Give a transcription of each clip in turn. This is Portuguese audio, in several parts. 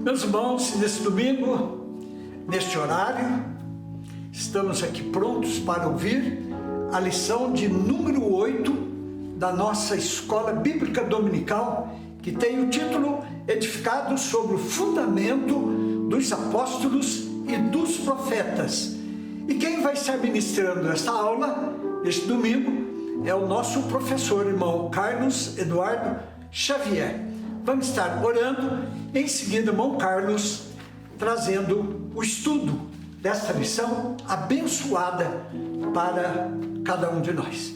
Meus irmãos, nesse domingo, neste horário, estamos aqui prontos para ouvir a lição de número 8 da nossa Escola Bíblica Dominical, que tem o título Edificados sobre o Fundamento dos Apóstolos e dos Profetas. E quem vai estar ministrando esta aula, este domingo, é o nosso professor, irmão Carlos Eduardo Xavier. Vamos estar orando, em seguida, irmão Carlos, trazendo o estudo desta lição abençoada para cada um de nós.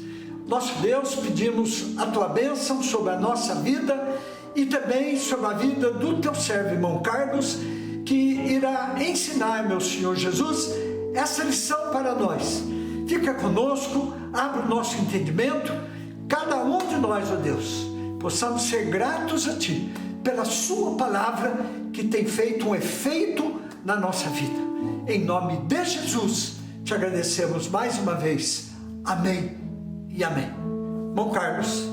Nosso Deus, pedimos a tua bênção sobre a nossa vida e também sobre a vida do teu servo, irmão Carlos, que irá ensinar, meu Senhor Jesus, essa lição para nós. Fica conosco, abre o nosso entendimento, cada um de nós, ó Deus, possamos ser gratos a Ti pela Sua palavra que tem feito um efeito na nossa vida. Em nome de Jesus, te agradecemos mais uma vez. Amém e amém. Bom Carlos.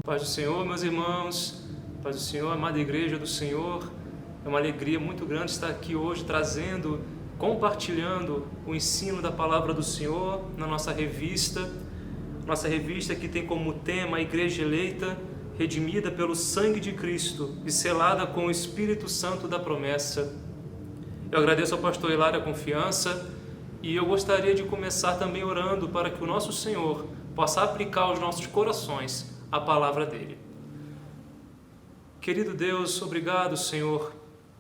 Paz do Senhor, meus irmãos, paz do Senhor, amada igreja do Senhor. É uma alegria muito grande estar aqui hoje trazendo, compartilhando o ensino da palavra do Senhor na nossa revista que tem como tema a Igreja Eleita, redimida pelo sangue de Cristo e selada com o Espírito Santo da promessa. Eu agradeço ao pastor Hilário a confiança e eu gostaria de começar também orando para que o nosso Senhor possa aplicar aos nossos corações a palavra dele. Querido Deus, obrigado, Senhor,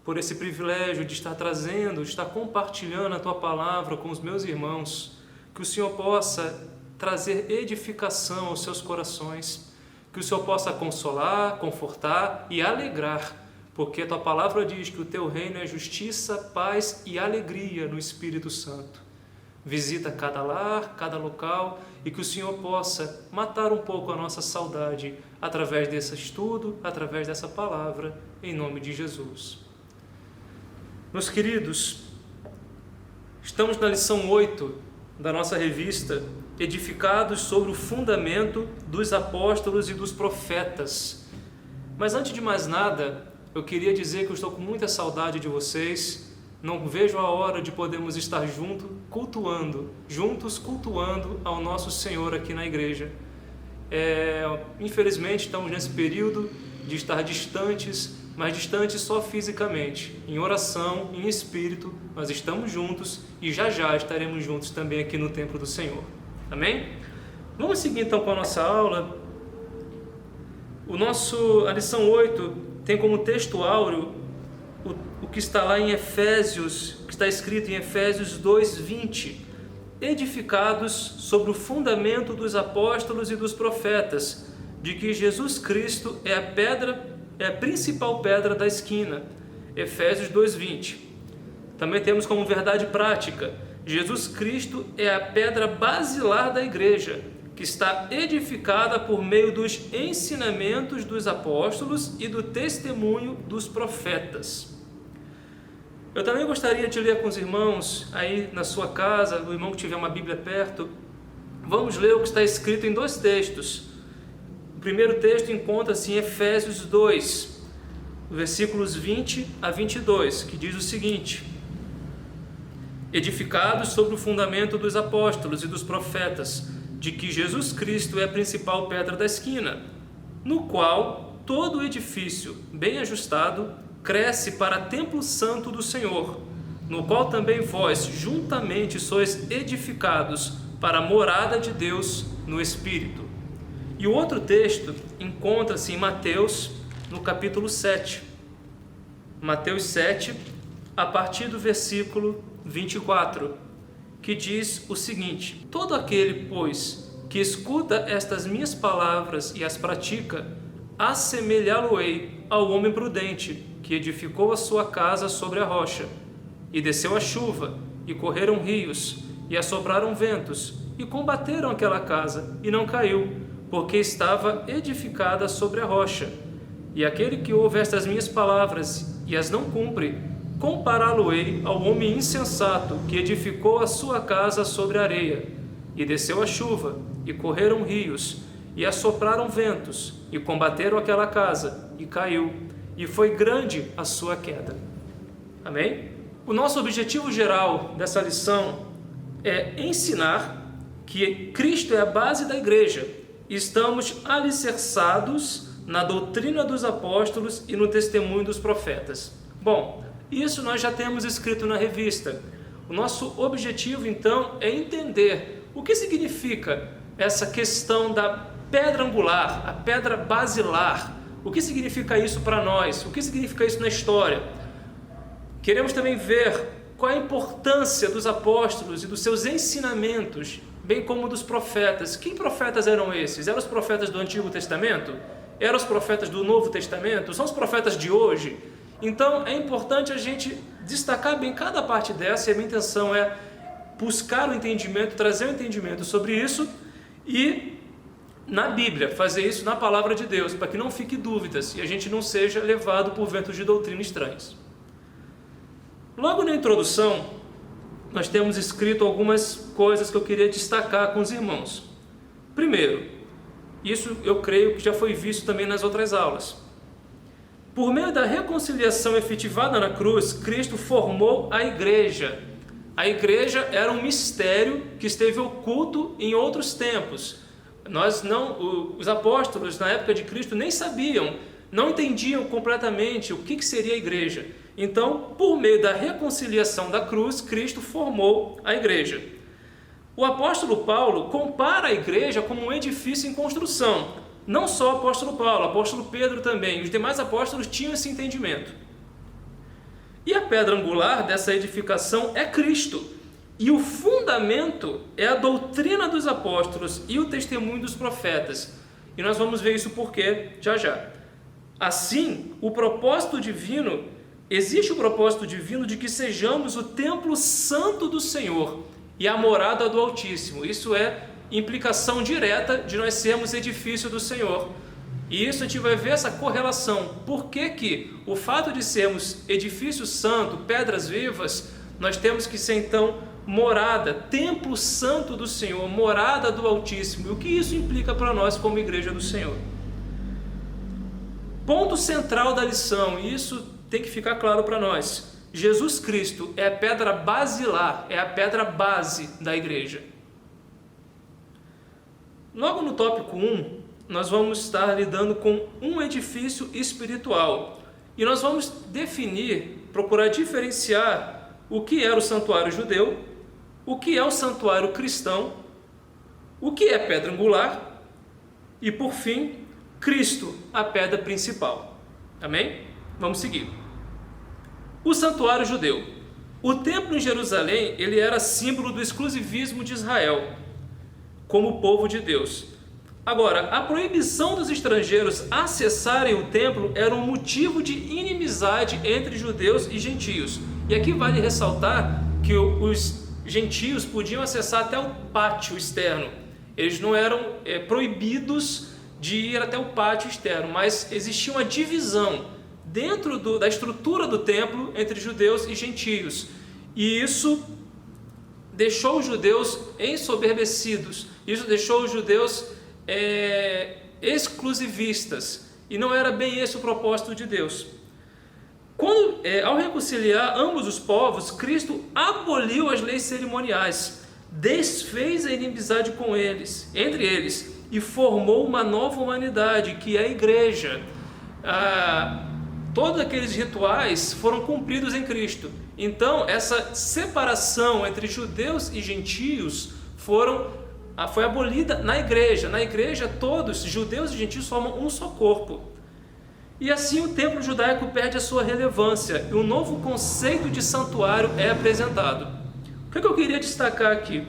por esse privilégio de estar trazendo, de estar compartilhando a tua palavra com os meus irmãos, que o Senhor possa trazer edificação aos seus corações, que o Senhor possa consolar, confortar e alegrar, porque a tua palavra diz que o teu reino é justiça, paz e alegria no Espírito Santo. Visita cada lar, cada local e que o Senhor possa matar um pouco a nossa saudade através desse estudo, através dessa palavra, em nome de Jesus. Meus queridos, estamos na lição 8 da nossa revista, edificados sobre o fundamento dos apóstolos e dos profetas. Mas antes de mais nada, eu queria dizer que eu estou com muita saudade de vocês. Não vejo a hora de podermos estar juntos cultuando ao nosso Senhor aqui na igreja. Infelizmente estamos nesse período de estar distantes, mas distantes só fisicamente, em oração, em espírito, nós estamos juntos e já estaremos juntos também aqui no templo do Senhor. Amém? Vamos seguir então com a nossa aula. A lição 8 tem como texto áureo o que está lá em Efésios, que está escrito em Efésios 2:20, edificados sobre o fundamento dos apóstolos e dos profetas, de que Jesus Cristo é a principal pedra da esquina. Efésios 2:20. Também temos como verdade prática: Jesus Cristo é a pedra basilar da igreja, que está edificada por meio dos ensinamentos dos apóstolos e do testemunho dos profetas. Eu também gostaria de ler com os irmãos aí na sua casa, o irmão que tiver uma Bíblia perto. Vamos ler o que está escrito em dois textos. O primeiro texto encontra-se em Efésios 2, versículos 20 a 22, que diz o seguinte: edificados sobre o fundamento dos apóstolos e dos profetas, de que Jesus Cristo é a principal pedra da esquina, no qual todo o edifício, bem ajustado, cresce para templo santo do Senhor, no qual também vós juntamente sois edificados para a morada de Deus no Espírito. E o outro texto encontra-se em Mateus, no capítulo 7. Mateus 7, a partir do versículo 24, que diz o seguinte: todo aquele, pois, que escuta estas minhas palavras e as pratica, assemelhá-lo-ei ao homem prudente, que edificou a sua casa sobre a rocha. E desceu a chuva, e correram rios, e assopraram ventos, e combateram aquela casa, e não caiu, porque estava edificada sobre a rocha. E aquele que ouve estas minhas palavras e as não cumpre, compará-lo-ei ao homem insensato que edificou a sua casa sobre a areia. E desceu a chuva, e correram rios, e assopraram ventos, e combateram aquela casa, e caiu, e foi grande a sua queda. Amém? O nosso objetivo geral dessa lição é ensinar que Cristo é a base da igreja e estamos alicerçados na doutrina dos apóstolos e no testemunho dos profetas. Bom, isso nós já temos escrito na revista. O nosso objetivo, então, é entender o que significa essa questão da pedra angular, a pedra basilar. O que significa isso para nós? O que significa isso na história? Queremos também ver qual a importância dos apóstolos e dos seus ensinamentos, bem como dos profetas. Que profetas eram esses? Eram os profetas do Antigo Testamento? Eram os profetas do Novo Testamento? São os profetas de hoje? Então é importante a gente destacar bem cada parte dessa, e a minha intenção é buscar o entendimento, trazer o entendimento sobre isso e na Bíblia, fazer isso na palavra de Deus, para que não fique dúvidas e a gente não seja levado por ventos de doutrina estranhos. Logo na introdução, nós temos escrito algumas coisas que eu queria destacar com os irmãos. Primeiro, isso eu creio que já foi visto também nas outras aulas. Por meio da reconciliação efetivada na cruz, Cristo formou a igreja. A igreja era um mistério que esteve oculto em outros tempos. Os apóstolos na época de Cristo nem sabiam, não entendiam completamente o que seria a igreja. Então, por meio da reconciliação da cruz, Cristo formou a igreja. O apóstolo Paulo compara a igreja como um edifício em construção. Não só o apóstolo Paulo, o apóstolo Pedro também, os demais apóstolos tinham esse entendimento. E a pedra angular dessa edificação é Cristo. E o fundamento é a doutrina dos apóstolos e o testemunho dos profetas. E nós vamos ver isso porque já já. Assim, existe o propósito divino de que sejamos o templo santo do Senhor e a morada do Altíssimo. Isso é implicação direta de nós sermos edifício do Senhor. E isso a gente vai ver essa correlação. Por que que o fato de sermos edifício santo, pedras vivas, nós temos que ser então morada, templo santo do Senhor, morada do Altíssimo. E o que isso implica para nós como igreja do Senhor? Ponto central da lição, e isso tem que ficar claro para nós. Jesus Cristo é a pedra basilar, é a pedra base da igreja. Logo no tópico 1, nós vamos estar lidando com um edifício espiritual. E nós vamos procurar diferenciar o que era o santuário judeu, o que é o santuário cristão, o que é pedra angular e, por fim, Cristo, a pedra principal. Amém? Vamos seguir. O santuário judeu. O templo em Jerusalém, ele era símbolo do exclusivismo de Israel como povo de Deus. Agora, a proibição dos estrangeiros acessarem o templo era um motivo de inimizade entre judeus e gentios. E aqui vale ressaltar que os gentios podiam acessar até o pátio externo. Eles não eram proibidos de ir até o pátio externo, mas existia uma divisão dentro da estrutura do templo entre judeus e gentios. E isso deixou os judeus ensoberbecidos, isso deixou os judeus exclusivistas, e não era bem esse o propósito de Deus. Ao reconciliar ambos os povos, Cristo aboliu as leis cerimoniais, desfez a inimizade entre eles, e formou uma nova humanidade, que é a igreja. Todos aqueles rituais foram cumpridos em Cristo. Então, essa separação entre judeus e gentios foi abolida na igreja. Na igreja, todos, judeus e gentios, formam um só corpo. E assim o templo judaico perde a sua relevância e um novo conceito de santuário é apresentado. O que eu queria destacar aqui?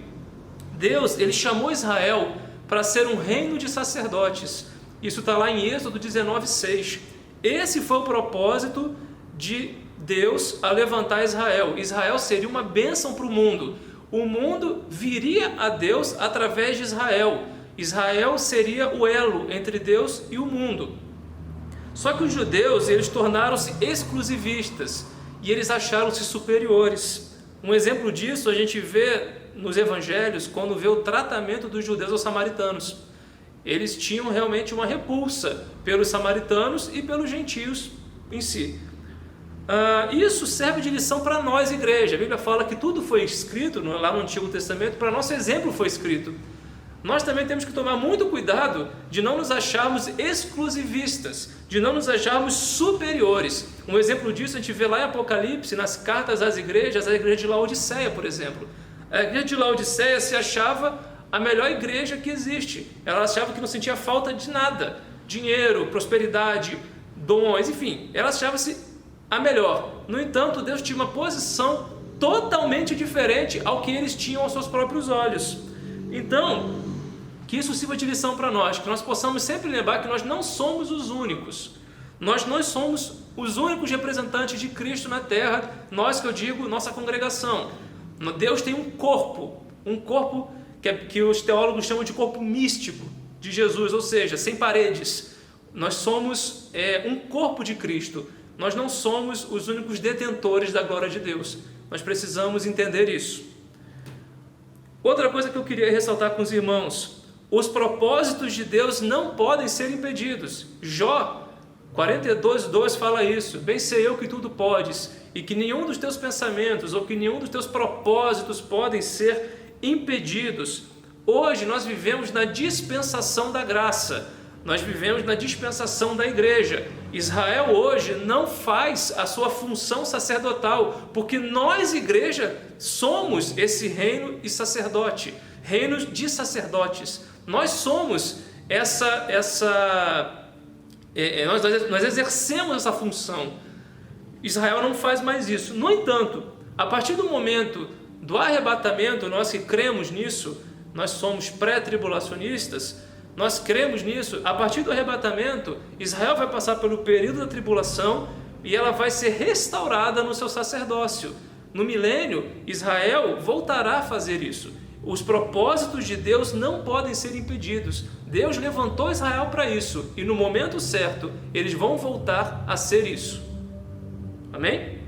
Deus, ele chamou Israel para ser um reino de sacerdotes. Isso está lá em Êxodo 19:6. Esse foi o propósito de Deus a levantar Israel. Israel seria uma bênção para o mundo. O mundo viria a Deus através de Israel. Israel seria o elo entre Deus e o mundo. Só que os judeus, eles tornaram-se exclusivistas e eles acharam-se superiores. Um exemplo disso a gente vê nos evangelhos quando vê o tratamento dos judeus aos samaritanos. Eles tinham realmente uma repulsa pelos samaritanos e pelos gentios. em si. Isso serve de lição para nós, igreja. A Bíblia fala que tudo foi escrito lá no Antigo Testamento, para nosso exemplo foi escrito. Nós também temos que tomar muito cuidado de não nos acharmos exclusivistas, de não nos acharmos superiores. Um exemplo disso a gente vê lá em Apocalipse, nas cartas às igrejas, a igreja de Laodiceia, por exemplo. A igreja de Laodiceia se achava a melhor igreja que existe. Ela achava que não sentia falta de nada, dinheiro, prosperidade, dons, enfim, ela achava-se a melhor. No entanto, Deus tinha uma posição totalmente diferente ao que eles tinham aos seus próprios olhos. Então, que isso sirva de lição para nós, que nós possamos sempre lembrar que nós não somos os únicos. Nós não somos os únicos representantes de Cristo na terra, nós que eu digo, nossa congregação. Deus tem um corpo que os teólogos chamam de corpo místico de Jesus, ou seja, sem paredes. Nós somos um corpo de Cristo. Nós não somos os únicos detentores da glória de Deus. Nós precisamos entender isso. Outra coisa que eu queria ressaltar com os irmãos: os propósitos de Deus não podem ser impedidos. Jó 42:2 fala isso. Bem sei eu que tudo podes, e que nenhum dos teus pensamentos ou que nenhum dos teus propósitos podem ser impedidos. Hoje nós vivemos na dispensação da graça. Nós vivemos na dispensação da igreja. Israel hoje não faz a sua função sacerdotal, porque nós, igreja, somos esse reino e sacerdote, reinos de sacerdotes. Nós somos nós exercemos essa função. Israel não faz mais isso. No entanto, a partir do momento do arrebatamento, nós que cremos nisso, nós somos pré-tribulacionistas, nós cremos nisso. A partir do arrebatamento, Israel vai passar pelo período da tribulação e ela vai ser restaurada no seu sacerdócio. No milênio, Israel voltará a fazer isso. Os propósitos de Deus não podem ser impedidos. Deus levantou Israel para isso, e no momento certo, eles vão voltar a ser isso. Amém?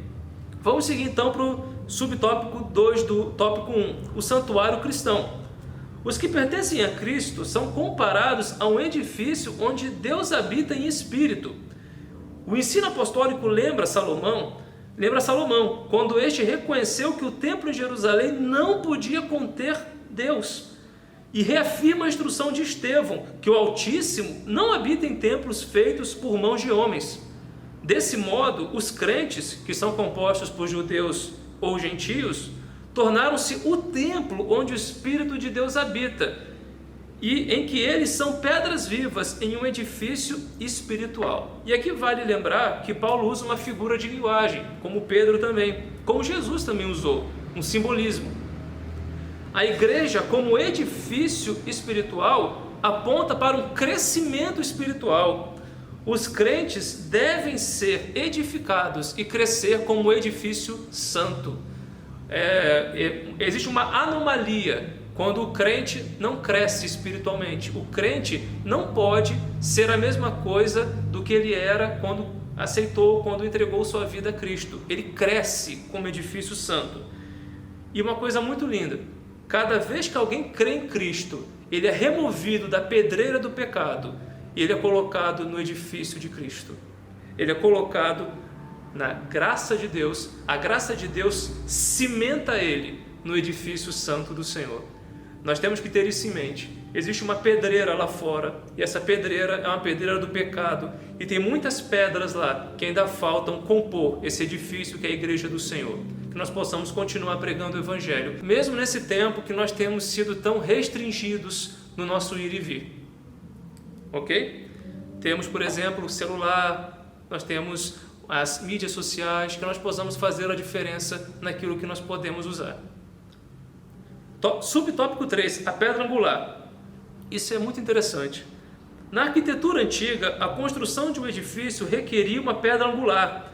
Vamos seguir então para o subtópico 2 do tópico 1, o santuário cristão. Os que pertencem a Cristo são comparados a um edifício onde Deus habita em espírito. O ensino apostólico lembra Salomão, quando este reconheceu que o templo em Jerusalém não podia conter Deus, e reafirma a instrução de Estevão, que o Altíssimo não habita em templos feitos por mãos de homens. Desse modo, os crentes, que são compostos por judeus ou gentios, tornaram-se o templo onde o Espírito de Deus habita, e em que eles são pedras vivas em um edifício espiritual. E aqui vale lembrar que Paulo usa uma figura de linguagem, como Pedro também, como Jesus também usou, um simbolismo. A igreja, como edifício espiritual, aponta para um crescimento espiritual. Os crentes devem ser edificados e crescer como edifício santo. Existe uma anomalia quando o crente não cresce espiritualmente. O crente não pode ser a mesma coisa do que ele era quando entregou sua vida a Cristo. Ele cresce como edifício santo. E uma coisa muito linda: cada vez que alguém crê em Cristo, ele é removido da pedreira do pecado e ele é colocado no edifício de Cristo. Ele é colocado na graça de Deus. A graça de Deus cimenta ele no edifício santo do Senhor. Nós temos que ter isso em mente. Existe uma pedreira lá fora, e essa pedreira é uma pedreira do pecado, e tem muitas pedras lá que ainda faltam compor esse edifício que é a igreja do Senhor. Que nós possamos continuar pregando o Evangelho, mesmo nesse tempo que nós temos sido tão restringidos no nosso ir e vir. Ok? Temos, por exemplo, o celular, nós temos as mídias sociais, que nós possamos fazer a diferença naquilo que nós podemos usar. Subtópico 3, a pedra angular. Isso é muito interessante. Na arquitetura antiga, a construção de um edifício requeria uma pedra angular.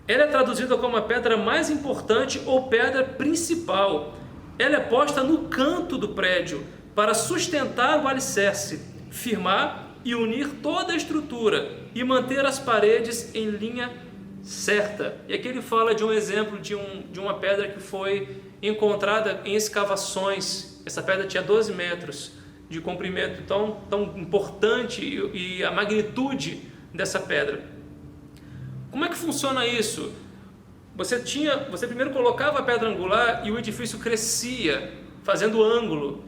Ela é traduzida como a pedra mais importante ou pedra principal. Ela é posta no canto do prédio para sustentar o alicerce, firmar e unir toda a estrutura e manter as paredes em linha certa. E aqui ele fala de um exemplo de uma pedra que foi encontrada em escavações. Essa pedra tinha 12 metros de comprimento, tão importante, e a magnitude dessa pedra. Como é que funciona isso? Você primeiro colocava a pedra angular e o edifício crescia, fazendo ângulo.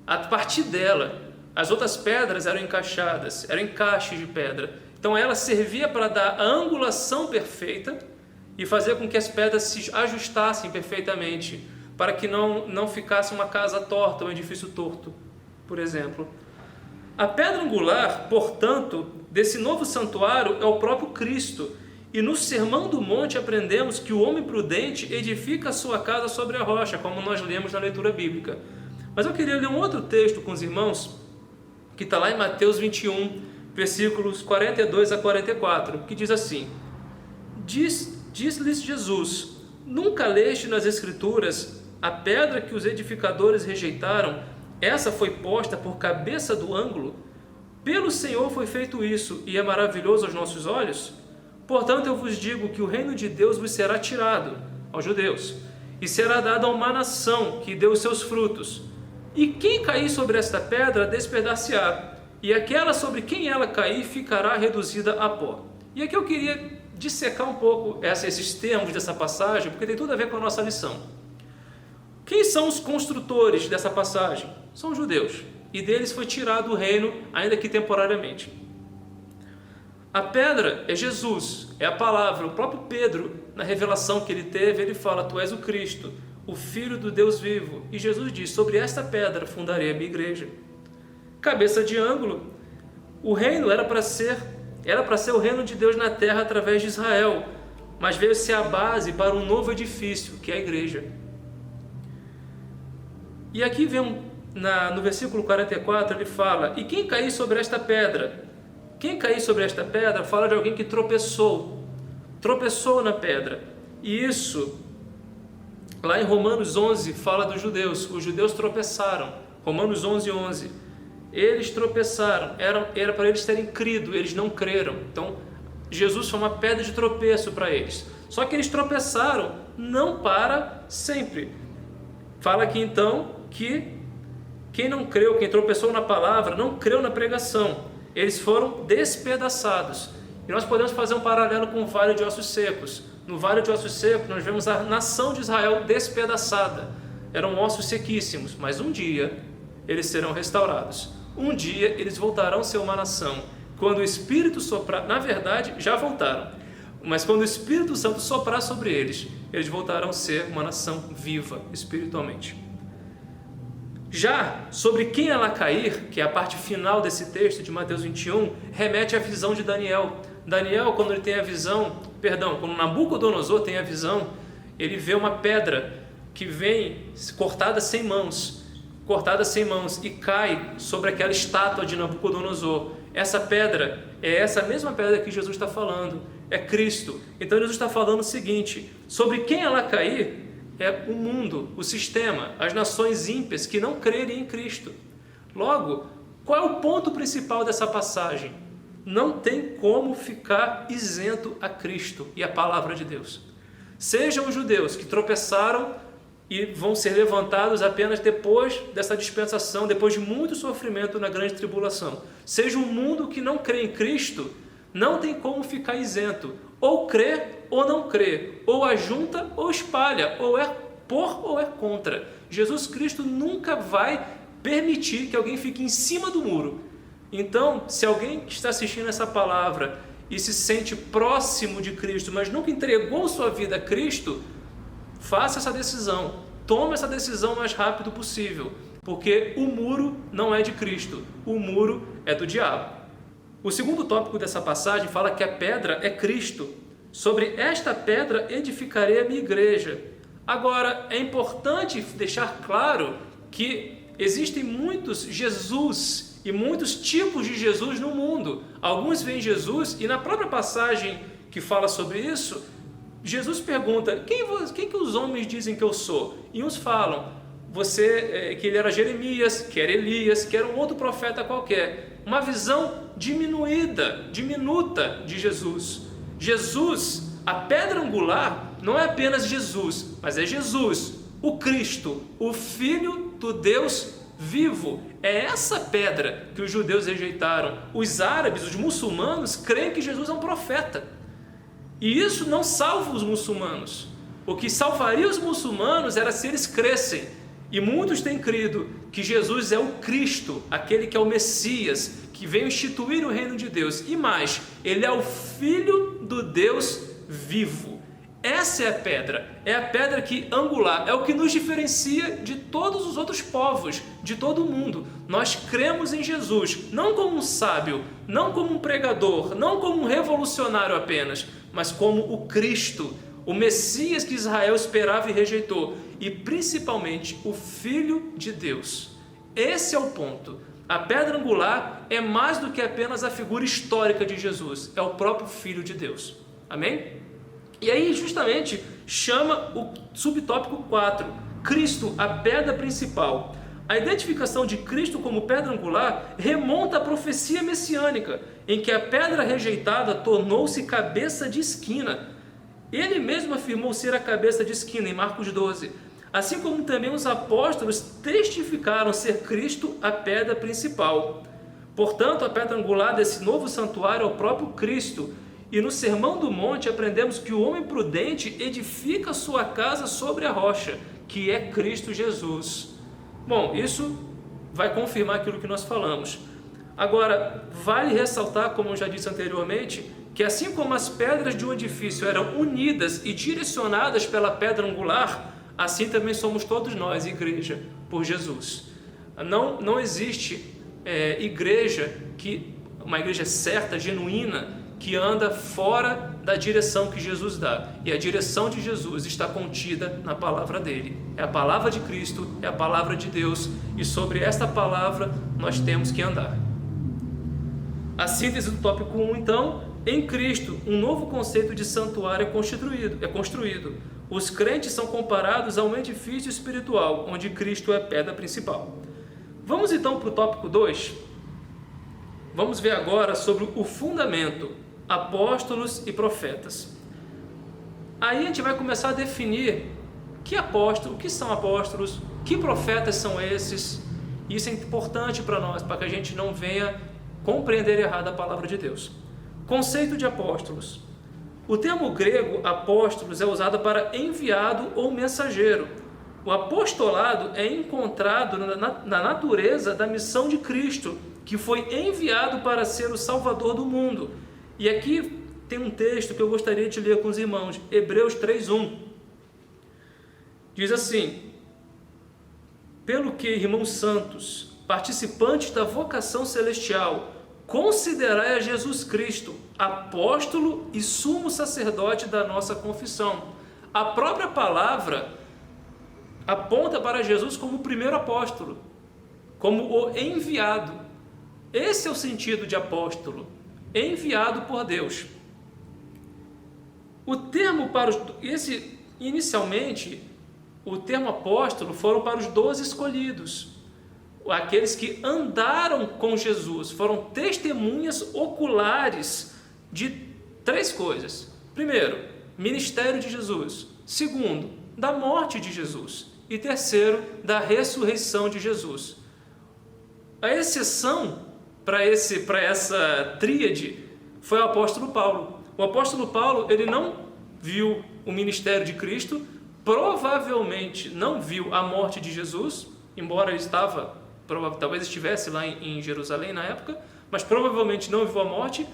A partir dela, as outras pedras eram encaixadas, eram encaixes de pedra. Então ela servia para dar a angulação perfeita e fazer com que as pedras se ajustassem perfeitamente, para que não ficasse uma casa torta, um edifício torto, por exemplo. A pedra angular, portanto, desse novo santuário é o próprio Cristo. E no Sermão do Monte aprendemos que o homem prudente edifica a sua casa sobre a rocha, como nós lemos na leitura bíblica. Mas eu queria ler um outro texto com os irmãos, que está lá em Mateus 21, versículos 42 a 44, que diz assim: Diz-lhes Jesus: Nunca leste nas Escrituras a pedra que os edificadores rejeitaram? Essa foi posta por cabeça do ângulo? Pelo Senhor foi feito isso, e é maravilhoso aos nossos olhos? Portanto, eu vos digo que o reino de Deus vos será tirado, aos judeus, e será dado a uma nação que deu os seus frutos. E quem cair sobre esta pedra, despedaçar-se-á, e aquela sobre quem ela cair, ficará reduzida a pó. E aqui eu queria dissecar um pouco esses termos dessa passagem, porque tem tudo a ver com a nossa lição. Quem são os construtores dessa passagem? São os judeus, e deles foi tirado o reino, ainda que temporariamente. A pedra é Jesus, é a palavra. O próprio Pedro, na revelação que ele teve, ele fala: Tu és o Cristo, o Filho do Deus vivo. E Jesus diz: Sobre esta pedra fundarei a minha igreja. Cabeça de ângulo, o reino era para ser o reino de Deus na terra através de Israel, mas veio ser a base para um novo edifício, que é a igreja. E aqui vem no versículo 44, ele fala: E quem cair sobre esta pedra? Quem cair sobre esta pedra fala de alguém que tropeçou na pedra. E isso, lá em Romanos 11, fala dos judeus. Os judeus tropeçaram. Romanos 11:11. Eles tropeçaram. Era para eles terem crido, eles não creram. Então, Jesus foi uma pedra de tropeço para eles. Só que eles tropeçaram, não para sempre. Fala aqui então que quem não creu, quem tropeçou na palavra, não creu na pregação. Eles foram despedaçados. E nós podemos fazer um paralelo com o Vale de Ossos Secos. No Vale de Ossos Secos, nós vemos a nação de Israel despedaçada. Eram ossos sequíssimos, mas um dia eles serão restaurados. Um dia eles voltarão a ser uma nação. Quando o Espírito soprar, na verdade, já voltaram. Mas quando o Espírito Santo soprar sobre eles, eles voltarão a ser uma nação viva espiritualmente. Já sobre quem ela cair, que é a parte final desse texto de Mateus 21, remete à visão de Daniel. Daniel, quando ele tem a visão, quando Nabucodonosor tem a visão, ele vê uma pedra que vem cortada sem mãos e cai sobre aquela estátua de Nabucodonosor. Essa pedra é essa mesma pedra que Jesus está falando, é Cristo. Então Jesus está falando o seguinte: sobre quem ela cair, é o mundo, o sistema, as nações ímpias que não crerem em Cristo. Logo, qual é o ponto principal dessa passagem? Não tem como ficar isento a Cristo e a palavra de Deus. Sejam os judeus que tropeçaram e vão ser levantados apenas depois dessa dispensação, depois de muito sofrimento na grande tribulação. Seja um mundo que não crê em Cristo, não tem como ficar isento. Ou crê ou não crê, ou ajunta ou espalha, ou é por ou é contra. Jesus Cristo nunca vai permitir que alguém fique em cima do muro. Então, se alguém que está assistindo essa palavra e se sente próximo de Cristo, mas nunca entregou sua vida a Cristo, faça essa decisão, tome essa decisão o mais rápido possível, porque o muro não é de Cristo, o muro é do diabo. O segundo tópico dessa passagem fala que a pedra é Cristo. Sobre esta pedra edificarei a minha igreja. Agora, é importante deixar claro que existem muitos Jesus e muitos tipos de Jesus no mundo. Alguns veem Jesus e na própria passagem que fala sobre isso, Jesus pergunta: quem que os homens dizem que eu sou? E uns falam que ele era Jeremias, que era Elias, que era um outro profeta qualquer. Uma visão diminuta de Jesus. Jesus, a pedra angular, não é apenas Jesus, mas é Jesus, o Cristo, o Filho do Deus vivo. É essa pedra que os judeus rejeitaram. Os árabes, os muçulmanos, creem que Jesus é um profeta. E isso não salva os muçulmanos. O que salvaria os muçulmanos era se eles crescem. E muitos têm crido que Jesus é o Cristo, aquele que é o Messias, que veio instituir o reino de Deus. E mais, ele é o Filho do Deus vivo. Essa é a pedra que angular, é o que nos diferencia de todos os outros povos, de todo o mundo. Nós cremos em Jesus, não como um sábio, não como um pregador, não como um revolucionário apenas, mas como o Cristo, o Messias que Israel esperava e rejeitou, e principalmente o Filho de Deus. Esse é o ponto. A pedra angular é mais do que apenas a figura histórica de Jesus, é o próprio Filho de Deus. Amém? E aí justamente chama o subtópico 4, Cristo, a pedra principal. A identificação de Cristo como pedra angular remonta à profecia messiânica, em que a pedra rejeitada tornou-se cabeça de esquina. Ele mesmo afirmou ser a cabeça de esquina em Marcos 12, assim como também os apóstolos testificaram ser Cristo a pedra principal. Portanto, a pedra angular desse novo santuário é o próprio Cristo. E no Sermão do Monte aprendemos que o homem prudente edifica sua casa sobre a rocha, que é Cristo Jesus. Bom, isso vai confirmar aquilo que nós falamos. Agora, vale ressaltar, como eu já disse anteriormente, que assim como as pedras de um edifício eram unidas e direcionadas pela pedra angular, assim também somos todos nós, igreja, por Jesus. Não existe uma igreja certa, genuína, que anda fora da direção que Jesus dá. E a direção de Jesus está contida na palavra dele. É a palavra de Cristo, é a palavra de Deus, e sobre esta palavra nós temos que andar. A síntese do tópico 1, então: em Cristo, um novo conceito de santuário é construído. Os crentes são comparados a um edifício espiritual, onde Cristo é a pedra principal. Vamos então para o tópico 2. Vamos ver agora sobre o fundamento, apóstolos e profetas. Aí a gente vai começar a definir o que são apóstolos, que profetas são esses. Isso é importante para nós, para que a gente não venha compreender errado a palavra de Deus. Conceito de apóstolos. O termo grego apóstolos é usado para enviado ou mensageiro. O apostolado é encontrado na natureza da missão de Cristo, que foi enviado para ser o Salvador do mundo. E aqui tem um texto que eu gostaria de ler com os irmãos, Hebreus 3:1. Diz assim: pelo que, irmãos santos, participantes da vocação celestial, considerai a Jesus Cristo, apóstolo e sumo sacerdote da nossa confissão. A própria palavra aponta para Jesus como o primeiro apóstolo, como o enviado. Esse é o sentido de apóstolo, enviado por Deus. O termo inicialmente, o termo apóstolo foram para os 12 escolhidos, aqueles que andaram com Jesus, foram testemunhas oculares de 3 coisas. Primeiro, ministério de Jesus. Segundo, da morte de Jesus. E terceiro, da ressurreição de Jesus. A exceção para essa tríade foi o apóstolo Paulo. O apóstolo Paulo, ele não viu o ministério de Cristo, provavelmente não viu a morte de Jesus, embora ele talvez estivesse lá em Jerusalém na época, mas provavelmente não viu a morte.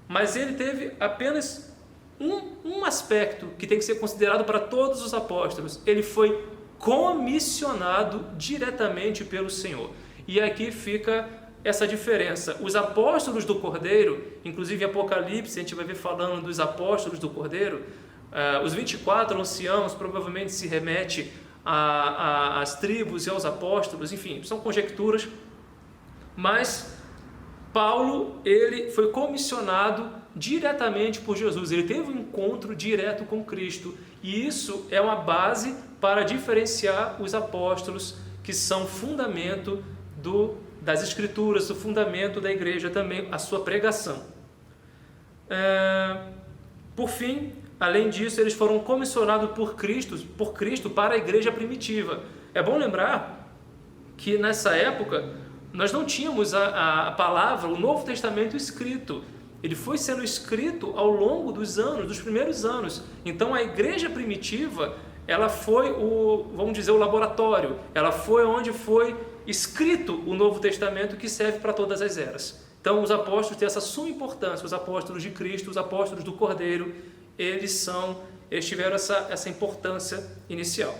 Mas ele teve apenas um aspecto que tem que ser considerado para todos os apóstolos: ele foi comissionado diretamente pelo Senhor. E aqui fica essa diferença. Os apóstolos do Cordeiro, inclusive em Apocalipse a gente vai ver falando dos apóstolos do Cordeiro, os 24 anciãos provavelmente se remete às tribos e aos apóstolos, enfim, são conjecturas, mas Paulo, ele foi comissionado diretamente por Jesus, ele teve um encontro direto com Cristo, e isso é uma base para diferenciar os apóstolos, que são fundamento das Escrituras, o fundamento da igreja também, a sua pregação. Por fim, além disso, eles foram comissionados por Cristo para a igreja primitiva. É bom lembrar que nessa época nós não tínhamos a palavra, o Novo Testamento escrito. ele foi sendo escrito ao longo dos anos, dos primeiros anos. Então a igreja primitiva, ela foi vamos dizer, o laboratório, ela foi onde foi escrito o Novo Testamento, que serve para todas as eras. Então os apóstolos têm essa suma importância, os apóstolos de Cristo, os apóstolos do Cordeiro, eles tiveram essa importância inicial.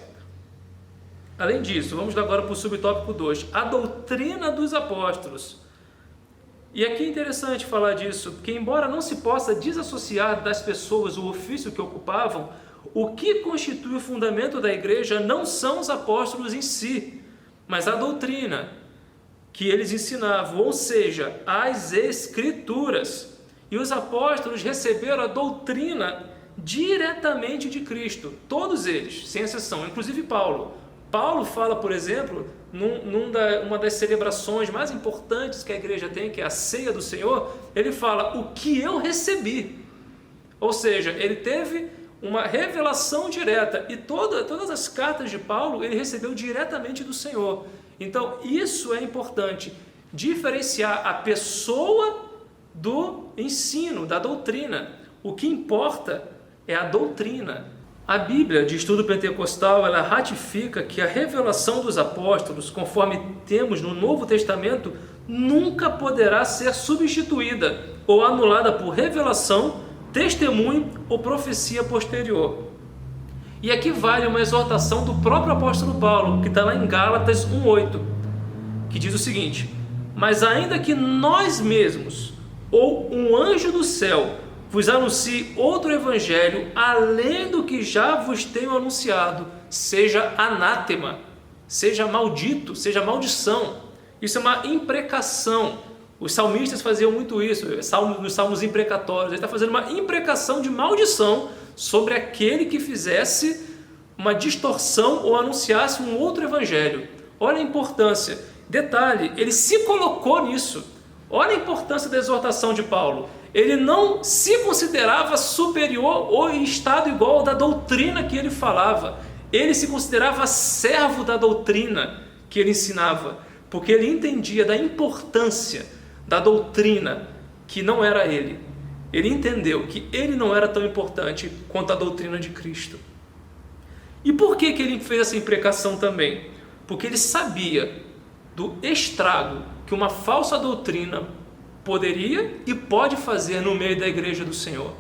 Além disso, vamos agora para o subtópico 2, a doutrina dos apóstolos. E aqui é interessante falar disso, porque embora não se possa desassociar das pessoas o ofício que ocupavam, o que constitui o fundamento da igreja não são os apóstolos em si, mas a doutrina que eles ensinavam, ou seja, as Escrituras. E os apóstolos receberam a doutrina diretamente de Cristo, todos eles, sem exceção, inclusive Paulo. Paulo fala, por exemplo, uma das celebrações mais importantes que a igreja tem, que é a ceia do Senhor, ele fala, o que eu recebi. Ou seja, ele teve uma revelação direta, e todas as cartas de Paulo ele recebeu diretamente do Senhor. Então isso é importante, diferenciar a pessoa do ensino, da doutrina. O que importa é a doutrina. A Bíblia de Estudo Pentecostal, ela ratifica que a revelação dos apóstolos, conforme temos no Novo Testamento, nunca poderá ser substituída ou anulada por revelação, testemunho ou profecia posterior. E aqui vale uma exortação do próprio apóstolo Paulo, que está lá em Gálatas 1,8, que diz o seguinte: mas ainda que nós mesmos ou um anjo do céu vos anuncie outro evangelho, além do que já vos tenho anunciado, seja anátema, seja maldito, seja maldição. Isso é uma imprecação. Os salmistas faziam muito isso, nos salmos imprecatórios. Ele está fazendo uma imprecação de maldição sobre aquele que fizesse uma distorção ou anunciasse um outro evangelho. Olha a importância. Detalhe, ele se colocou nisso. Olha a importância da exortação de Paulo. Ele não se considerava superior ou em estado igual da doutrina que ele falava. Ele se considerava servo da doutrina que ele ensinava, porque ele entendia da importância da doutrina que não era ele. Ele entendeu que ele não era tão importante quanto a doutrina de Cristo. E por que ele fez essa imprecação também? Porque ele sabia do estrago que uma falsa doutrina poderia e pode fazer no meio da igreja do Senhor.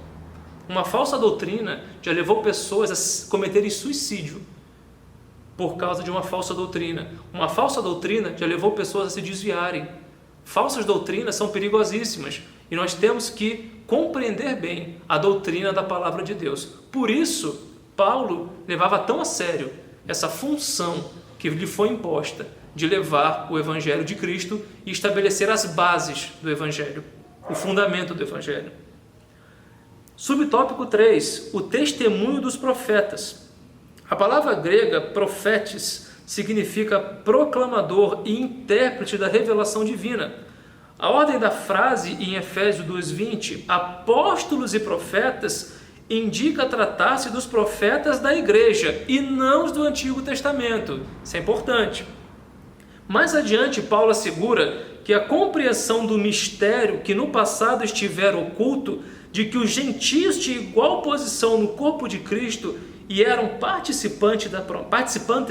Uma falsa doutrina já levou pessoas a cometerem suicídio por causa de uma falsa doutrina. Uma falsa doutrina já levou pessoas a se desviarem. Falsas doutrinas são perigosíssimas e nós temos que compreender bem a doutrina da palavra de Deus. Por isso, Paulo levava tão a sério essa função que lhe foi imposta de levar o Evangelho de Cristo e estabelecer as bases do Evangelho, o fundamento do Evangelho. Subtópico 3, o testemunho dos profetas. A palavra grega profetes significa proclamador e intérprete da revelação divina. A ordem da frase em Efésios 2:20, apóstolos e profetas, indica tratar-se dos profetas da igreja e não os do Antigo Testamento. Isso é importante. Mais adiante, Paulo assegura que a compreensão do mistério que no passado estivera oculto, de que os gentios tinham igual posição no corpo de Cristo e eram participantes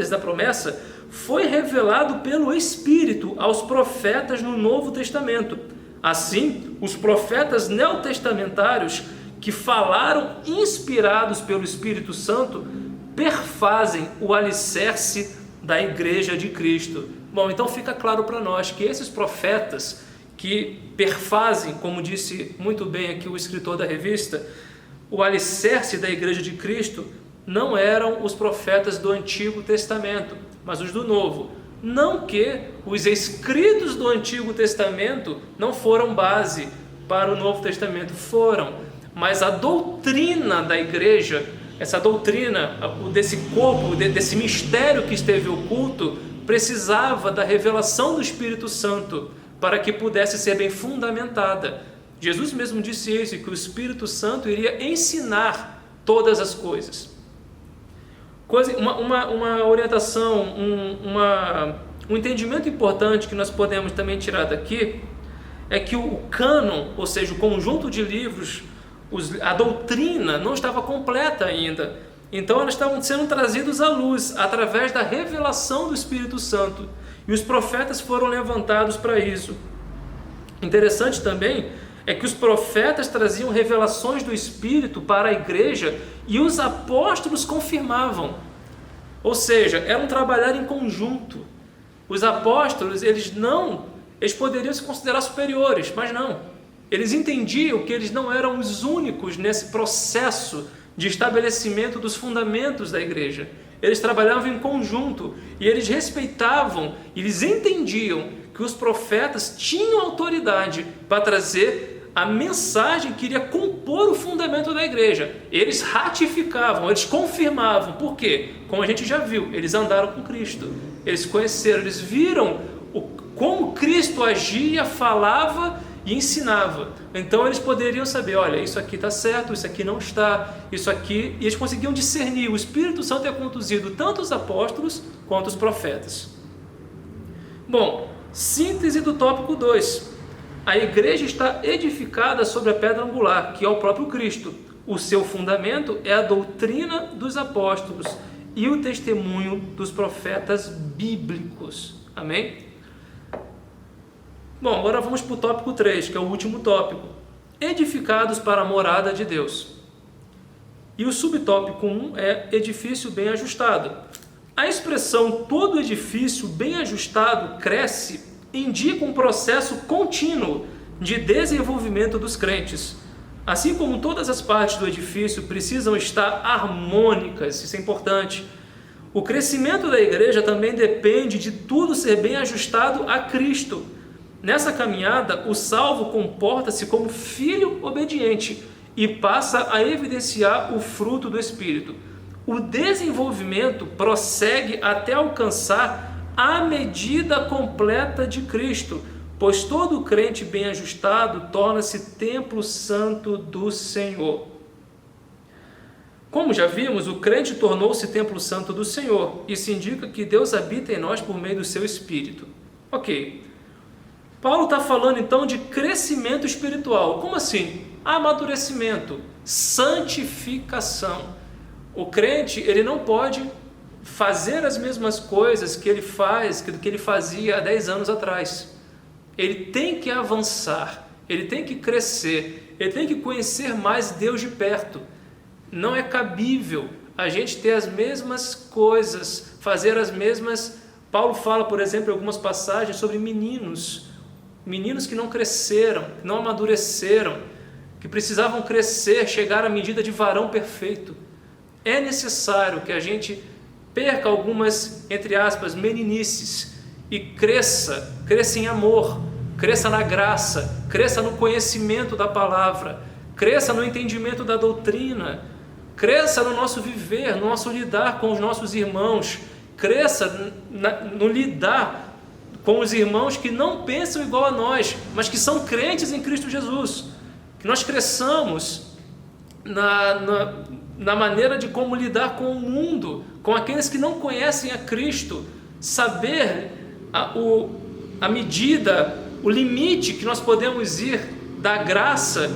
da promessa, foi revelado pelo Espírito aos profetas no Novo Testamento. Assim, os profetas neotestamentários que falaram inspirados pelo Espírito Santo perfazem o alicerce da igreja de Cristo. Bom, então fica claro para nós que esses profetas que perfazem, como disse muito bem aqui o escritor da revista, o alicerce da igreja de Cristo, não eram os profetas do Antigo Testamento, mas os do Novo. Não que os escritos do Antigo Testamento não foram base para o Novo Testamento, foram, mas a doutrina da igreja, essa doutrina desse corpo, desse mistério que esteve oculto, precisava da revelação do Espírito Santo para que pudesse ser bem fundamentada. Jesus mesmo disse isso, que o Espírito Santo iria ensinar todas as coisas. Uma orientação, um entendimento importante que nós podemos também tirar daqui é que o cânon, ou seja, o conjunto de livros, a doutrina não estava completa ainda. Então elas estavam sendo trazidas à luz através da revelação do Espírito Santo. E os profetas foram levantados para isso. Interessante também é que os profetas traziam revelações do Espírito para a igreja e os apóstolos confirmavam. Ou seja, era um trabalhar em conjunto. Os apóstolos, eles poderiam se considerar superiores, mas não. Eles entendiam que eles não eram os únicos nesse processo de estabelecimento dos fundamentos da igreja. Eles trabalhavam em conjunto e eles respeitavam, eles entendiam que os profetas tinham autoridade para trazer a mensagem que iria compor o fundamento da igreja. Eles ratificavam, eles confirmavam. Por quê? Como a gente já viu, eles andaram com Cristo. Eles conheceram, eles viram como Cristo agia, falava e ensinava. Então eles poderiam saber, olha, isso aqui está certo, isso aqui não está, isso aqui... E eles conseguiam discernir. O Espírito Santo é conduzido tanto os apóstolos quanto os profetas. Bom, síntese do tópico 2. A igreja está edificada sobre a pedra angular, que é o próprio Cristo. O seu fundamento é a doutrina dos apóstolos e o testemunho dos profetas bíblicos. Amém? Bom, agora vamos para o tópico 3, que é o último tópico. Edificados para a morada de Deus. E o subtópico 1 é edifício bem ajustado. A expressão todo edifício bem ajustado cresce indica um processo contínuo de desenvolvimento dos crentes. Assim como todas as partes do edifício precisam estar harmônicas, isso é importante. O crescimento da igreja também depende de tudo ser bem ajustado a Cristo. Nessa caminhada, o salvo comporta-se como filho obediente e passa a evidenciar o fruto do Espírito. O desenvolvimento prossegue até alcançar a medida completa de Cristo, pois todo crente bem ajustado torna-se templo santo do Senhor. Como já vimos, o crente tornou-se templo santo do Senhor. Isso indica que Deus habita em nós por meio do seu Espírito. Ok. Paulo está falando então de crescimento espiritual. Como assim? Amadurecimento, santificação. O crente, ele não pode fazer as mesmas coisas que ele faz, que ele fazia há 10 anos atrás. Ele tem que avançar, ele tem que crescer, ele tem que conhecer mais Deus de perto. Não é cabível a gente ter as mesmas coisas, fazer as mesmas... Paulo fala, por exemplo, em algumas passagens sobre meninos que não cresceram, que não amadureceram, que precisavam crescer, chegar à medida de varão perfeito. É necessário que a gente perca algumas, entre aspas, meninices e cresça em amor, cresça na graça, cresça no conhecimento da palavra, cresça no entendimento da doutrina, cresça no nosso viver, no nosso lidar com os nossos irmãos, cresça no lidar com os irmãos que não pensam igual a nós, mas que são crentes em Cristo Jesus, que nós cresçamos na maneira de como lidar com o mundo, com aqueles que não conhecem a Cristo, saber a medida, o limite que nós podemos ir da graça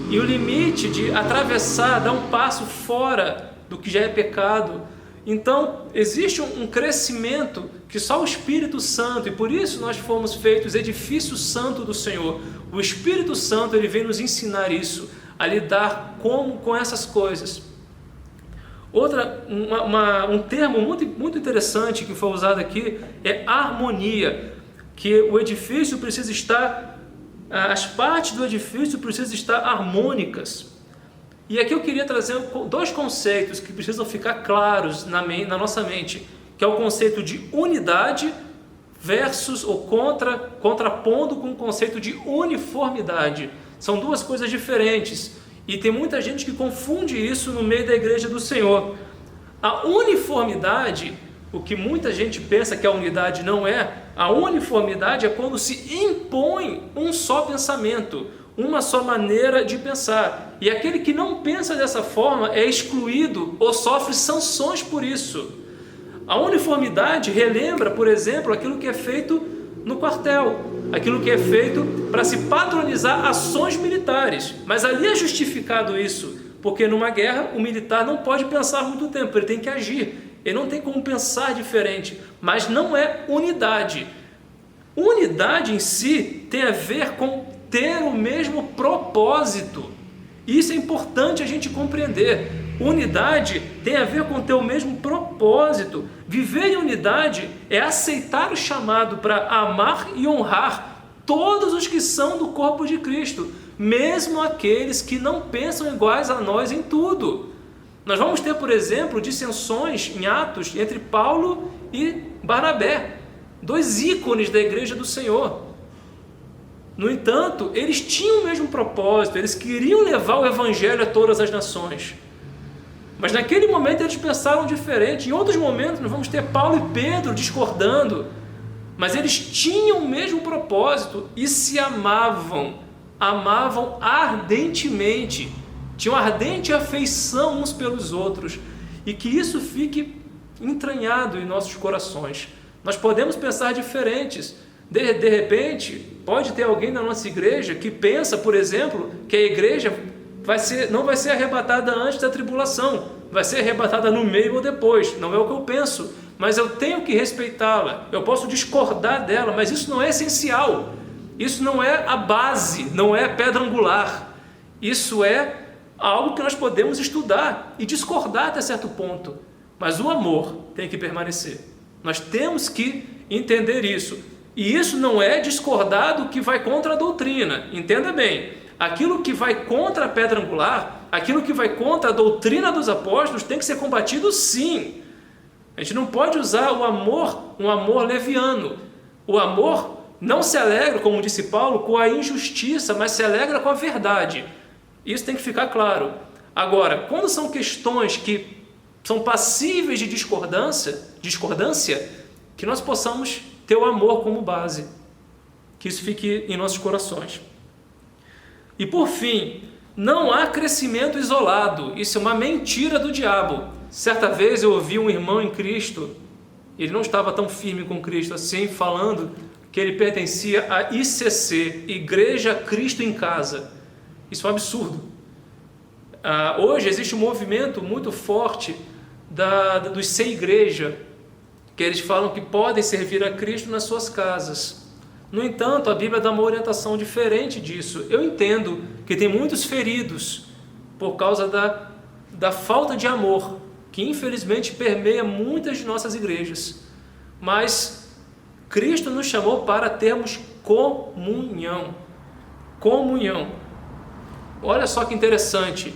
e o limite de atravessar, dar um passo fora do que já é pecado. Então, existe um crescimento que só o Espírito Santo, e por isso nós fomos feitos edifício santo do Senhor. O Espírito Santo, ele vem nos ensinar isso, a lidar com essas coisas. Um termo muito interessante que foi usado aqui é harmonia, que o edifício precisa estar, as partes do edifício precisam estar harmônicas. E aqui eu queria trazer 2 conceitos que precisam ficar claros na nossa mente, que é o conceito de unidade versus ou contrapondo com o conceito de uniformidade. São 2 coisas diferentes. E tem muita gente que confunde isso no meio da igreja do Senhor. A uniformidade, o que muita gente pensa que a unidade não é, a uniformidade é quando se impõe um só pensamento, uma só maneira de pensar. E aquele que não pensa dessa forma é excluído ou sofre sanções por isso. A uniformidade relembra, por exemplo, aquilo que é feito no quartel, aquilo que é feito para se padronizar ações militares. Mas ali é justificado isso, porque numa guerra o militar não pode pensar muito tempo, ele tem que agir, ele não tem como pensar diferente, mas não é unidade. Unidade em si tem a ver com ter o mesmo propósito. Isso é importante a gente compreender. Unidade tem a ver com ter o mesmo propósito. Viver em unidade é aceitar o chamado para amar e honrar todos os que são do corpo de Cristo, mesmo aqueles que não pensam iguais a nós em tudo. Nós vamos ter, por exemplo, dissensões em Atos entre Paulo e Barnabé, dois ícones da igreja do Senhor. No entanto, eles tinham o mesmo propósito, eles queriam levar o evangelho a todas as nações. Mas naquele momento eles pensaram diferente. Em outros momentos nós vamos ter Paulo e Pedro discordando, mas eles tinham o mesmo propósito e se amavam ardentemente, tinham ardente afeição uns pelos outros, e que isso fique entranhado em nossos corações. Nós podemos pensar diferentes. De repente, pode ter alguém na nossa igreja que pensa, por exemplo, que a igreja não vai ser arrebatada antes da tribulação, vai ser arrebatada no meio ou depois. Não é o que eu penso, mas eu tenho que respeitá-la. Eu posso discordar dela, mas isso não é essencial. Isso não é a base, não é a pedra angular. Isso é algo que nós podemos estudar e discordar até certo ponto. Mas o amor tem que permanecer. Nós temos que entender isso. E isso não é discordar do que vai contra a doutrina. Entenda bem. Aquilo que vai contra a pedra angular, aquilo que vai contra a doutrina dos apóstolos tem que ser combatido sim. A gente não pode usar o amor, um amor leviano. O amor não se alegra, como disse Paulo, com a injustiça, mas se alegra com a verdade. Isso tem que ficar claro. Agora, quando são questões que são passíveis de discordância, que nós possamos ter o amor como base. Que isso fique em nossos corações. E por fim, não há crescimento isolado. Isso é uma mentira do diabo. Certa vez eu ouvi um irmão em Cristo, ele não estava tão firme com Cristo assim, falando que ele pertencia à ICC, Igreja Cristo em Casa. Isso é um absurdo. Hoje existe um movimento muito forte dos sem igreja, que eles falam que podem servir a Cristo nas suas casas. No entanto, a Bíblia dá uma orientação diferente disso. Eu entendo que tem muitos feridos por causa da falta de amor, que infelizmente permeia muitas de nossas igrejas. Mas Cristo nos chamou para termos comunhão. Comunhão. Olha só que interessante,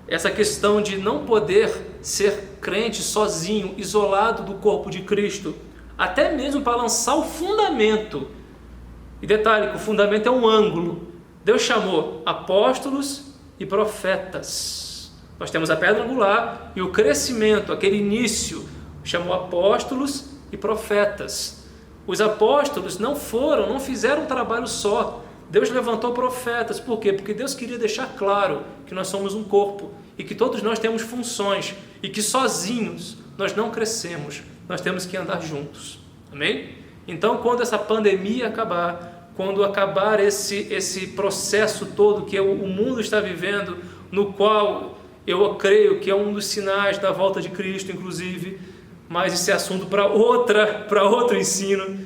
essa questão de não poder ser crente sozinho, isolado do corpo de Cristo, até mesmo para lançar o fundamento. E detalhe, que o fundamento é um ângulo. Deus chamou apóstolos e profetas. Nós temos a pedra angular e o crescimento, aquele início, chamou apóstolos e profetas. Os apóstolos não fizeram um trabalho só. Deus levantou profetas. Por quê? Porque Deus queria deixar claro que nós somos um corpo e que todos nós temos funções e que sozinhos nós não crescemos. Nós temos que andar juntos. Amém? Então, quando essa pandemia acabar, quando acabar esse processo todo que o mundo está vivendo, no qual eu creio que é um dos sinais da volta de Cristo, inclusive, mas esse é assunto para outro ensino.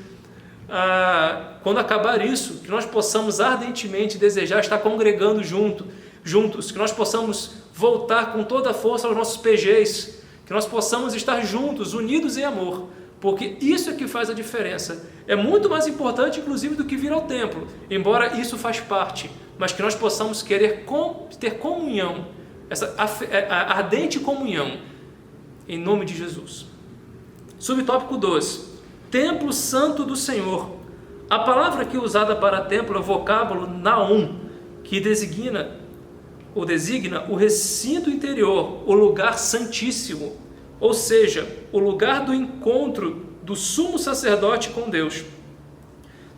Quando acabar isso, que nós possamos ardentemente desejar estar congregando juntos, que nós possamos voltar com toda a força aos nossos PGs, que nós possamos estar juntos, unidos em amor, porque isso é que faz a diferença. É muito mais importante, inclusive, do que vir ao templo, embora isso faz parte, mas que nós possamos querer ter comunhão, essa ardente comunhão, em nome de Jesus. Subtópico 12. Templo Santo do Senhor. A palavra aqui usada para templo é o vocábulo naum, que designa o recinto interior, o lugar santíssimo, ou seja, o lugar do encontro do sumo sacerdote com Deus.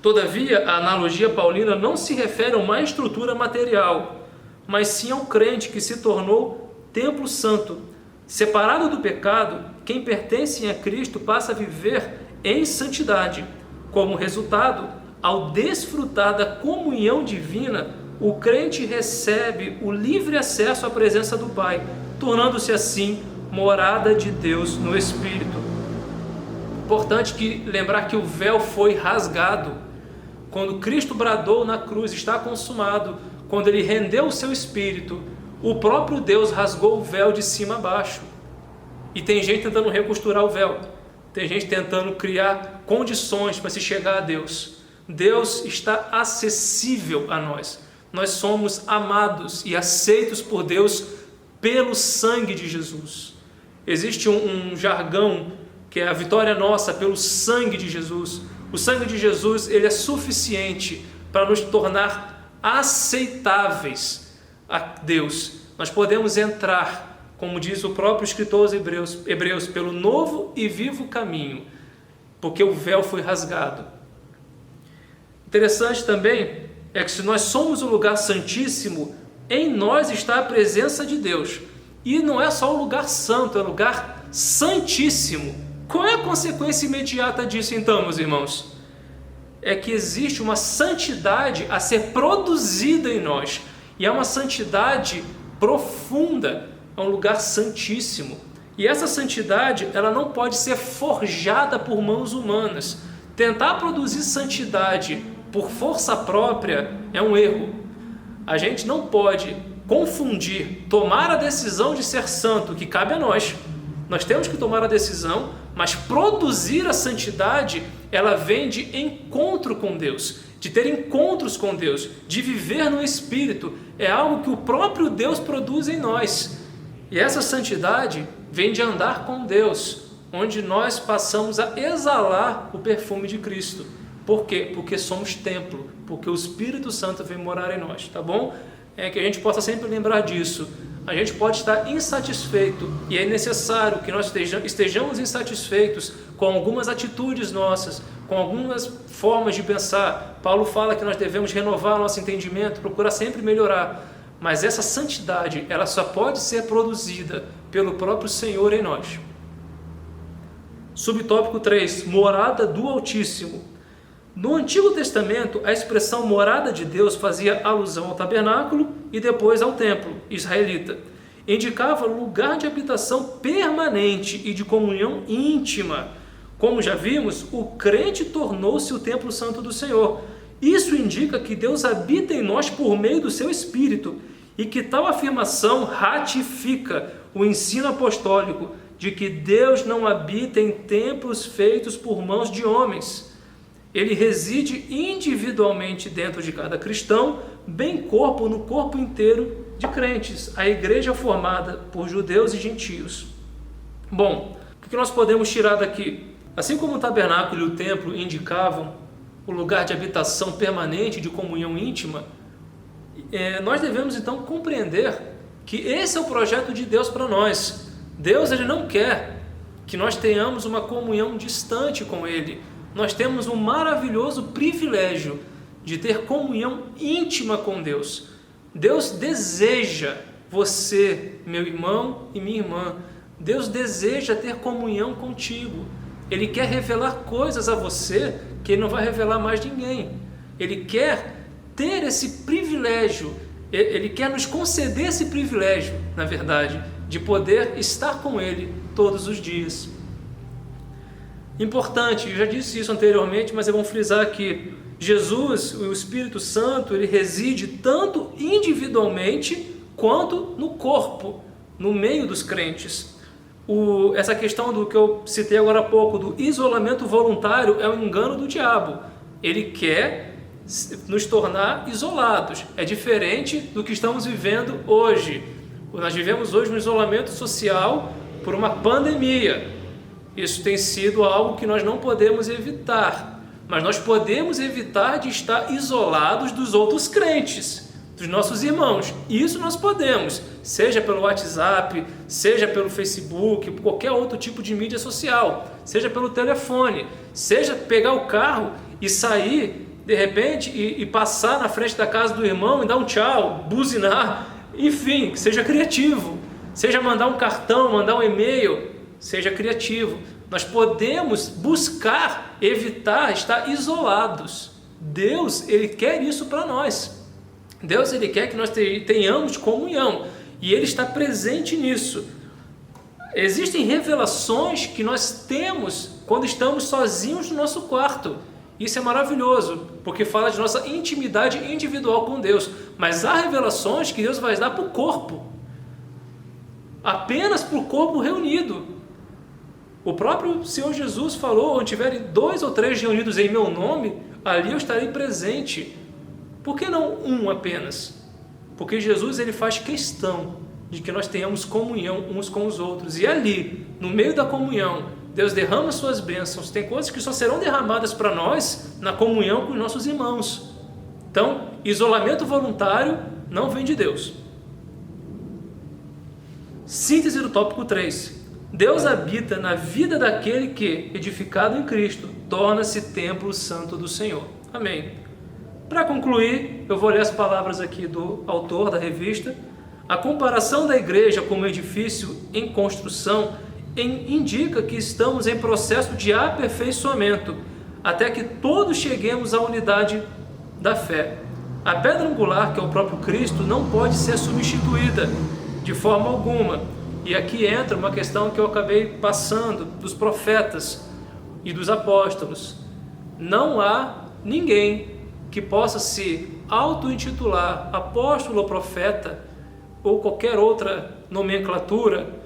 Todavia, a analogia paulina não se refere a uma estrutura material, mas sim ao crente que se tornou templo santo. Separado do pecado, quem pertence a Cristo passa a viver em santidade. Como resultado, ao desfrutar da comunhão divina, o crente recebe o livre acesso à presença do Pai, tornando-se assim morada de Deus no Espírito. Importante lembrar que o véu foi rasgado. Quando Cristo bradou na cruz, está consumado, quando ele rendeu o seu Espírito, o próprio Deus rasgou o véu de cima a baixo. E tem gente tentando recosturar o véu. Tem gente tentando criar condições para se chegar a Deus. Deus está acessível a nós. Nós somos amados e aceitos por Deus pelo sangue de Jesus. Existe um jargão que é a vitória nossa pelo sangue de Jesus. O sangue de Jesus, ele é suficiente para nos tornar aceitáveis a Deus. Nós podemos entrar, como diz o próprio escritor aos Hebreus, pelo novo e vivo caminho, porque o véu foi rasgado. Interessante também é que se nós somos o lugar santíssimo, em nós está a presença de Deus. E não é só o lugar santo, é o lugar santíssimo. Qual é a consequência imediata disso então, meus irmãos? É que existe uma santidade a ser produzida em nós. E é uma santidade profunda, é um lugar santíssimo. E essa santidade, ela não pode ser forjada por mãos humanas. Tentar produzir santidade por força própria é um erro. A gente não pode confundir tomar a decisão de ser santo, que cabe a nós. Nós temos que tomar a decisão, mas produzir a santidade, ela vem de encontro com Deus, de ter encontros com Deus, de viver no Espírito. É algo que o próprio Deus produz em nós. E essa santidade vem de andar com Deus, onde nós passamos a exalar o perfume de Cristo. Por quê? Porque somos templo, porque o Espírito Santo vem morar em nós, tá bom? É que a gente possa sempre lembrar disso. A gente pode estar insatisfeito e é necessário que nós estejamos insatisfeitos com algumas atitudes nossas, com algumas formas de pensar. Paulo fala que nós devemos renovar nosso entendimento, procurar sempre melhorar. Mas essa santidade, ela só pode ser produzida pelo próprio Senhor em nós. Subtópico 3, morada do Altíssimo. No Antigo Testamento, a expressão morada de Deus fazia alusão ao tabernáculo e depois ao templo israelita. Indicava lugar de habitação permanente e de comunhão íntima. Como já vimos, o crente tornou-se o templo santo do Senhor. Isso indica que Deus habita em nós por meio do seu Espírito e que tal afirmação ratifica o ensino apostólico de que Deus não habita em templos feitos por mãos de homens. Ele reside individualmente dentro de cada cristão, bem no corpo inteiro de crentes, a igreja formada por judeus e gentios. Bom, o que nós podemos tirar daqui? Assim como o tabernáculo e o templo indicavam o lugar de habitação permanente, de comunhão íntima, nós devemos então compreender que esse é o projeto de Deus para nós. Deus, ele não quer que nós tenhamos uma comunhão distante com Ele. Nós temos um maravilhoso privilégio de ter comunhão íntima com Deus. Deus deseja você, meu irmão e minha irmã. Deus deseja ter comunhão contigo. Ele quer revelar coisas a você que Ele não vai revelar mais ninguém. Ele quer ter esse privilégio. Ele quer nos conceder esse privilégio, na verdade, de poder estar com Ele todos os dias. Importante, eu já disse isso anteriormente, mas é bom frisar aqui. Jesus, o Espírito Santo, ele reside tanto individualmente quanto no corpo, no meio dos crentes. Essa questão do que eu citei agora há pouco, do isolamento voluntário, é um engano do diabo. Ele quer nos tornar isolados. É diferente do que estamos vivendo hoje. Nós vivemos hoje um isolamento social por uma pandemia. Isso tem sido algo que nós não podemos evitar, mas nós podemos evitar de estar isolados dos outros crentes, dos nossos irmãos. Isso nós podemos, seja pelo WhatsApp, seja pelo Facebook, qualquer outro tipo de mídia social, seja pelo telefone, seja pegar o carro e sair de repente e passar na frente da casa do irmão e dar um tchau, buzinar, enfim, seja criativo, seja mandar um cartão, mandar um e-mail. Seja criativo, Nós podemos buscar evitar estar isolados. Deus, Ele quer isso para nós. Deus, Ele quer que nós tenhamos comunhão. E Ele está presente nisso. Existem revelações que nós temos quando estamos sozinhos no nosso quarto. Isso é maravilhoso, porque fala de nossa intimidade individual com Deus. Mas há revelações que Deus vai dar para o corpo. Apenas para o corpo reunido. O próprio Senhor Jesus falou: onde tiverem 2 ou 3 reunidos em meu nome, ali eu estarei presente. Por que não um apenas? Porque Jesus, ele faz questão de que nós tenhamos comunhão uns com os outros. E ali, no meio da comunhão, Deus derrama suas bênçãos. Tem coisas que só serão derramadas para nós na comunhão com os nossos irmãos. Então, isolamento voluntário não vem de Deus. Síntese do tópico 3. Deus habita na vida daquele que, edificado em Cristo, torna-se templo santo do Senhor. Amém. Para concluir, eu vou ler as palavras aqui do autor da revista. A comparação da igreja como edifício em construção indica que estamos em processo de aperfeiçoamento, até que todos cheguemos à unidade da fé. A pedra angular, que é o próprio Cristo, não pode ser substituída de forma alguma. E aqui entra uma questão que eu acabei passando dos profetas e dos apóstolos. Não há ninguém que possa se auto-intitular apóstolo ou profeta ou qualquer outra nomenclatura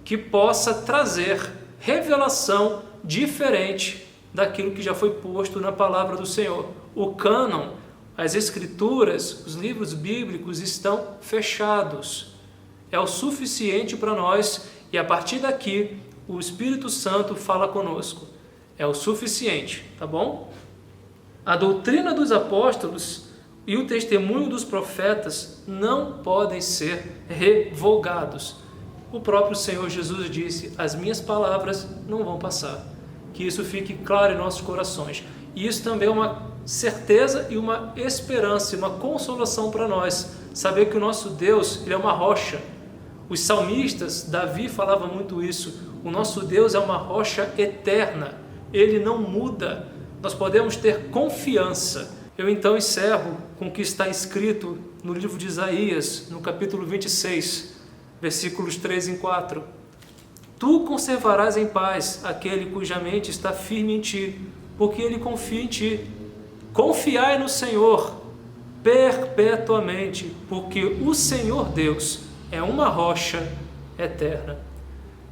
que possa trazer revelação diferente daquilo que já foi posto na palavra do Senhor. O cânon, as escrituras, os livros bíblicos estão fechados. É o suficiente para nós e a partir daqui o Espírito Santo fala conosco. É o suficiente, tá bom? A doutrina dos apóstolos e o testemunho dos profetas não podem ser revogados. O próprio Senhor Jesus disse: as minhas palavras não vão passar. Que isso fique claro em nossos corações. E isso também é uma certeza e uma esperança, uma consolação para nós. Saber que o nosso Deus, Ele é uma rocha. Os salmistas, Davi falava muito isso. O nosso Deus é uma rocha eterna. Ele não muda. Nós podemos ter confiança. Eu então encerro com o que está escrito no livro de Isaías, no capítulo 26. Versículos 3 e 4. Tu conservarás em paz aquele cuja mente está firme em ti, porque ele confia em ti. Confiai no Senhor perpetuamente, porque o Senhor Deus é uma rocha eterna.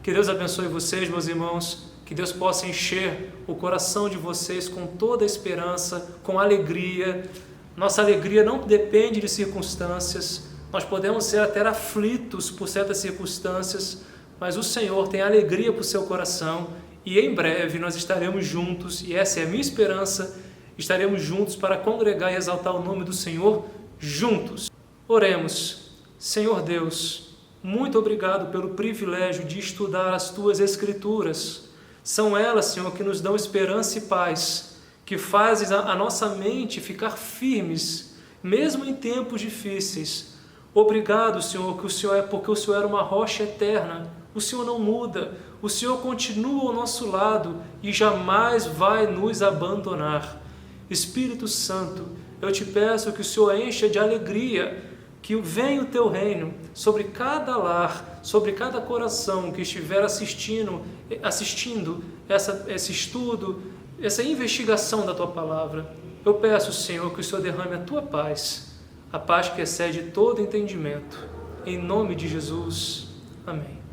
Que Deus abençoe vocês, meus irmãos, que Deus possa encher o coração de vocês com toda a esperança, com alegria. Nossa alegria não depende de circunstâncias. Nós podemos ser até aflitos por certas circunstâncias, mas o Senhor tem alegria para o seu coração e em breve nós estaremos juntos, e essa é a minha esperança, estaremos juntos para congregar e exaltar o nome do Senhor juntos. Oremos. Senhor Deus, muito obrigado pelo privilégio de estudar as Tuas Escrituras. São elas, Senhor, que nos dão esperança e paz, que fazem a nossa mente ficar firmes, mesmo em tempos difíceis. Obrigado, Senhor, porque o Senhor é uma rocha eterna. O Senhor não muda. O Senhor continua ao nosso lado e jamais vai nos abandonar. Espírito Santo, eu te peço que o Senhor encha de alegria, que venha o teu reino sobre cada lar, sobre cada coração que estiver assistindo esse estudo, essa investigação da tua palavra. Eu peço, Senhor, que o Senhor derrame a tua paz, a paz que excede todo entendimento. Em nome de Jesus. Amém.